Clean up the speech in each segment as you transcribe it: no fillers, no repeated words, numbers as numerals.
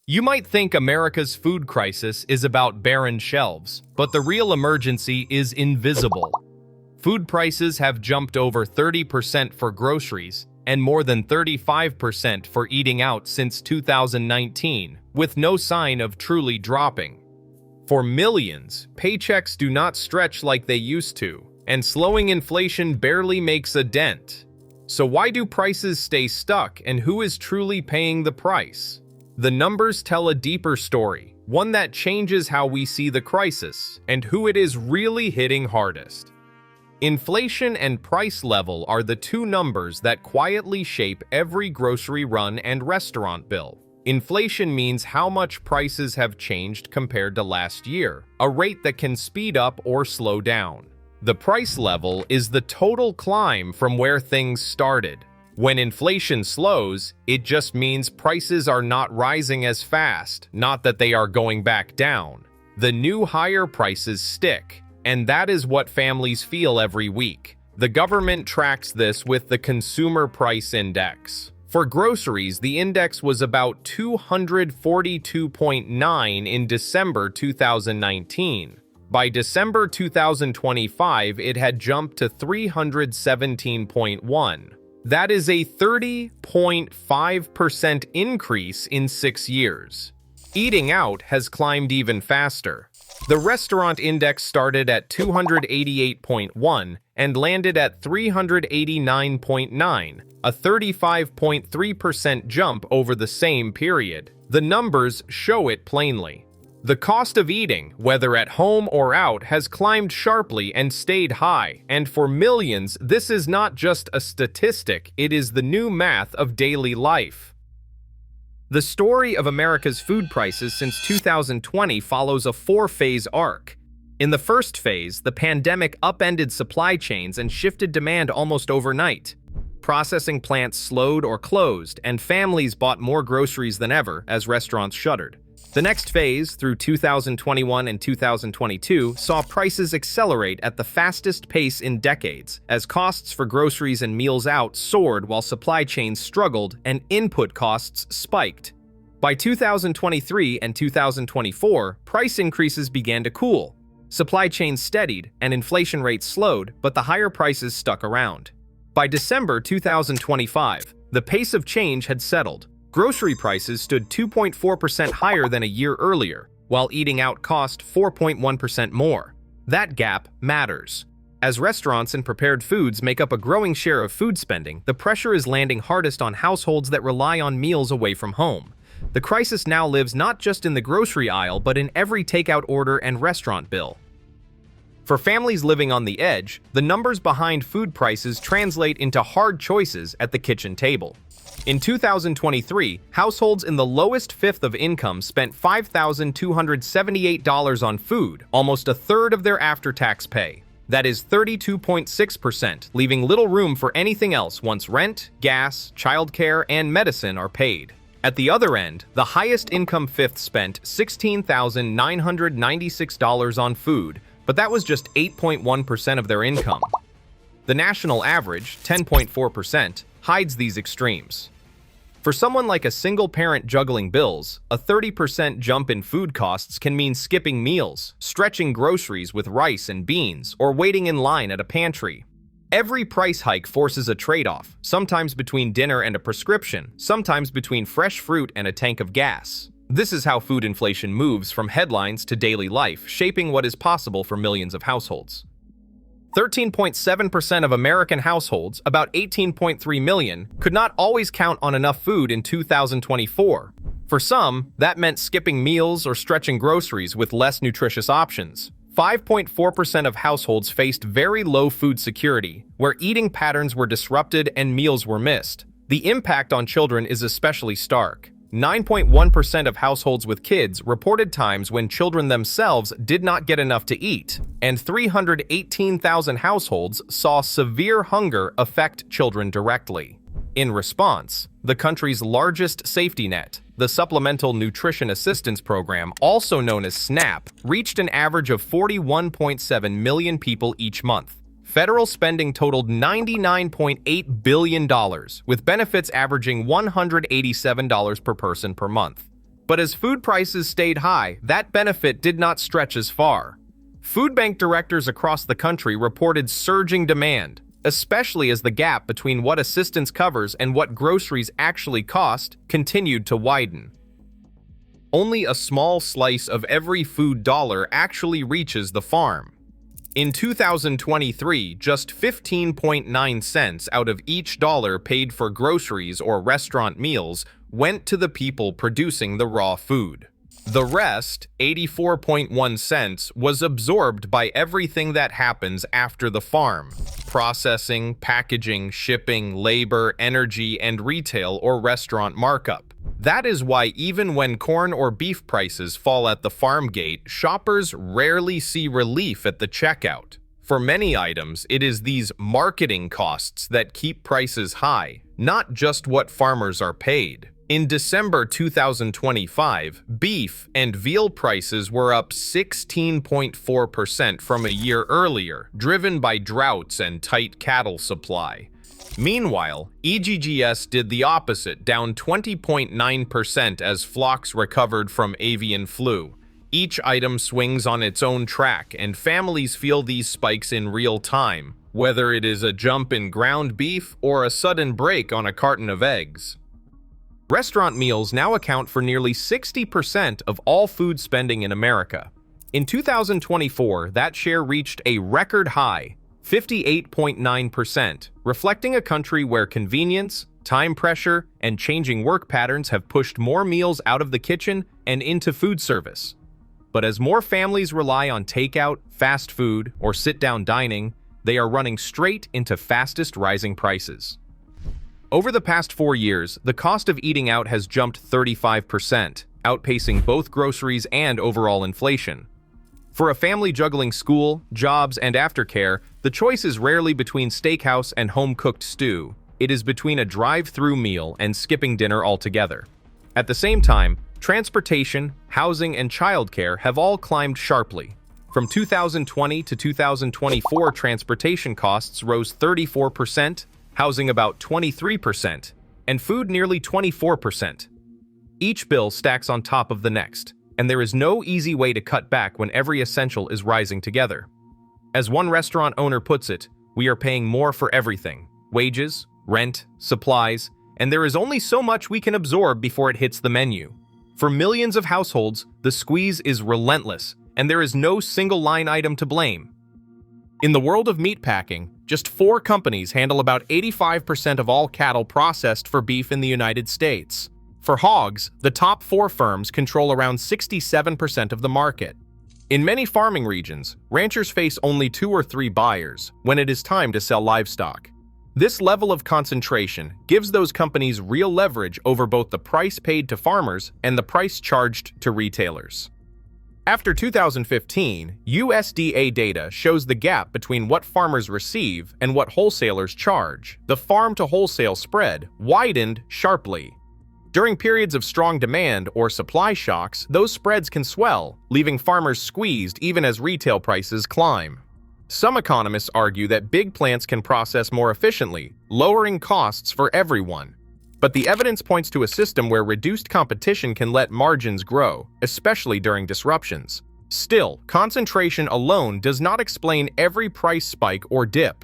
You might think America's food crisis is about barren shelves, but the real emergency is invisible. Food prices have jumped over 30% for groceries and more than 35% for eating out since 2019, with no sign of truly dropping. For millions, paychecks do not stretch like they used to, and slowing inflation barely makes a dent. So why do prices stay stuck, and who is truly paying the price? The numbers tell a deeper story, one that changes how we see the crisis and who it is really hitting hardest. Inflation and price level are the two numbers that quietly shape every grocery run and restaurant bill. Inflation means how much prices have changed compared to last year, a rate that can speed up or slow down. The price level is the total climb from where things started. When inflation slows, it just means prices are not rising as fast, not that they are going back down. The new higher prices stick, and that is what families feel every week. The government tracks this with the Consumer Price Index. For groceries, the index was about 242.9 in December 2019. By December 2025, it had jumped to 317.1. That is a 30.5% increase in 6 years. Eating out has climbed even faster. The restaurant index started at 288.1 and landed at 389.9, a 35.3% jump over the same period. The numbers show it plainly. The cost of eating, whether at home or out, has climbed sharply and stayed high, and for millions, this is not just a statistic, it is the new math of daily life. The story of America's food prices since 2020 follows a four-phase arc. In the first phase, the pandemic upended supply chains and shifted demand almost overnight. Processing plants slowed or closed, and families bought more groceries than ever as restaurants shuttered. The next phase, through 2021 and 2022, saw prices accelerate at the fastest pace in decades, as costs for groceries and meals out soared while supply chains struggled and input costs spiked. By 2023 and 2024, price increases began to cool. Supply chains steadied and inflation rates slowed, but the higher prices stuck around. By December 2025, the pace of change had settled. Grocery prices stood 2.4% higher than a year earlier, while eating out cost 4.1% more. That gap matters. As restaurants and prepared foods make up a growing share of food spending, the pressure is landing hardest on households that rely on meals away from home. The crisis now lives not just in the grocery aisle, but in every takeout order and restaurant bill. For families living on the edge, the numbers behind food prices translate into hard choices at the kitchen table. In 2023, households in the lowest fifth of income spent $5,278 on food, almost a third of their after-tax pay. That is 32.6%, leaving little room for anything else once rent, gas, childcare, and medicine are paid. At the other end, the highest income fifth spent $16,996 on food, but that was just 8.1% of their income. The national average, 10.4%, hides these extremes. For someone like a single parent juggling bills, a 30% jump in food costs can mean skipping meals, stretching groceries with rice and beans, or waiting in line at a pantry. Every price hike forces a trade-off, sometimes between dinner and a prescription, sometimes between fresh fruit and a tank of gas. This is how food inflation moves from headlines to daily life, shaping what is possible for millions of households. 13.7% of American households, about 18.3 million, could not always count on enough food in 2024. For some, that meant skipping meals or stretching groceries with less nutritious options. 5.4% of households faced very low food security, where eating patterns were disrupted and meals were missed. The impact on children is especially stark. 9.1% of households with kids reported times when children themselves did not get enough to eat, and 318,000 households saw severe hunger affect children directly. In response, the country's largest safety net, the Supplemental Nutrition Assistance Program, also known as SNAP, reached an average of 41.7 million people each month. Federal spending totaled $99.8 billion, with benefits averaging $187 per person per month. But as food prices stayed high, that benefit did not stretch as far. Food bank directors across the country reported surging demand, especially as the gap between what assistance covers and what groceries actually cost continued to widen. Only a small slice of every food dollar actually reaches the farm. In 2023, just 15.9 cents out of each dollar paid for groceries or restaurant meals went to the people producing the raw food. The rest, 84.1 cents, was absorbed by everything that happens after the farm: processing, packaging, shipping, labor, energy, and retail or restaurant markup. That is why even when corn or beef prices fall at the farm gate, shoppers rarely see relief at the checkout. For many items, it is these marketing costs that keep prices high, not just what farmers are paid. In December 2025, beef and veal prices were up 16.4% from a year earlier, driven by droughts and tight cattle supply. Meanwhile, EGGS did the opposite, down 20.9% as flocks recovered from avian flu. Each item swings on its own track, and families feel these spikes in real time, whether it is a jump in ground beef or a sudden break on a carton of eggs. Restaurant meals now account for nearly 60% of all food spending in America. In 2024, that share reached a record high, 58.9%, reflecting a country where convenience, time pressure, and changing work patterns have pushed more meals out of the kitchen and into food service. But as more families rely on takeout, fast food, or sit-down dining, they are running straight into fastest rising prices. Over the past 4 years, the cost of eating out has jumped 35%, outpacing both groceries and overall inflation. For a family juggling school, jobs, and aftercare, the choice is rarely between steakhouse and home-cooked stew. It is between a drive-through meal and skipping dinner altogether. At the same time, transportation, housing, and childcare have all climbed sharply. From 2020 to 2024, transportation costs rose 34%, housing about 23%, and food nearly 24%. Each bill stacks on top of the next, and there is no easy way to cut back when every essential is rising together. As one restaurant owner puts it, we are paying more for everything: wages, rent, supplies, and there is only so much we can absorb before it hits the menu. For millions of households, the squeeze is relentless, and there is no single line item to blame. In the world of meatpacking, just 4 companies handle about 85% of all cattle processed for beef in the United States. For hogs, the top 4 firms control around 67% of the market. In many farming regions, ranchers face only 2 or 3 buyers when it is time to sell livestock. This level of concentration gives those companies real leverage over both the price paid to farmers and the price charged to retailers. After 2015, USDA data shows the gap between what farmers receive and what wholesalers charge. The farm-to-wholesale spread widened sharply. During periods of strong demand or supply shocks, those spreads can swell, leaving farmers squeezed even as retail prices climb. Some economists argue that big plants can process more efficiently, lowering costs for everyone. But the evidence points to a system where reduced competition can let margins grow, especially during disruptions. Still, concentration alone does not explain every price spike or dip.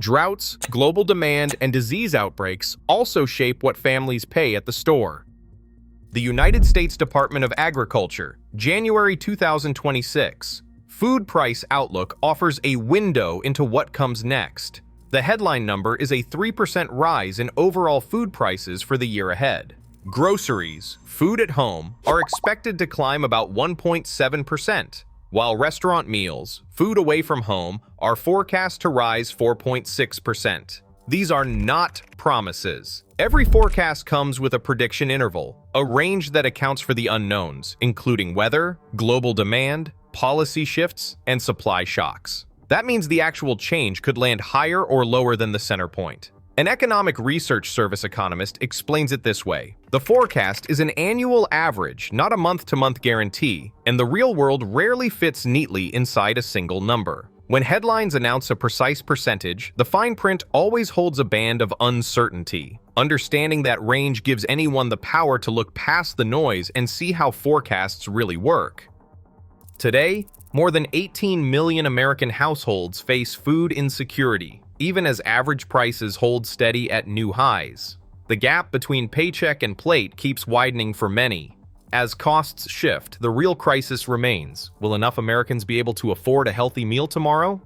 Droughts, global demand, and disease outbreaks also shape what families pay at the store. The United States Department of Agriculture, January 2026. Food Price Outlook offers a window into what comes next. The headline number is a 3% rise in overall food prices for the year ahead. Groceries, food at home, are expected to climb about 1.7%, while restaurant meals, food away from home, are forecast to rise 4.6%. These are not promises. Every forecast comes with a prediction interval, a range that accounts for the unknowns, including weather, global demand, policy shifts, and supply shocks. That means the actual change could land higher or lower than the center point. An economic research service economist explains it this way: the forecast is an annual average, not a month-to-month guarantee, and the real world rarely fits neatly inside a single number. When headlines announce a precise percentage, the fine print always holds a band of uncertainty. Understanding that range gives anyone the power to look past the noise and see how forecasts really work. Today, more than 18 million American households face food insecurity, even as average prices hold steady at new highs. The gap between paycheck and plate keeps widening for many. As costs shift, the real crisis remains. Will enough Americans be able to afford a healthy meal tomorrow?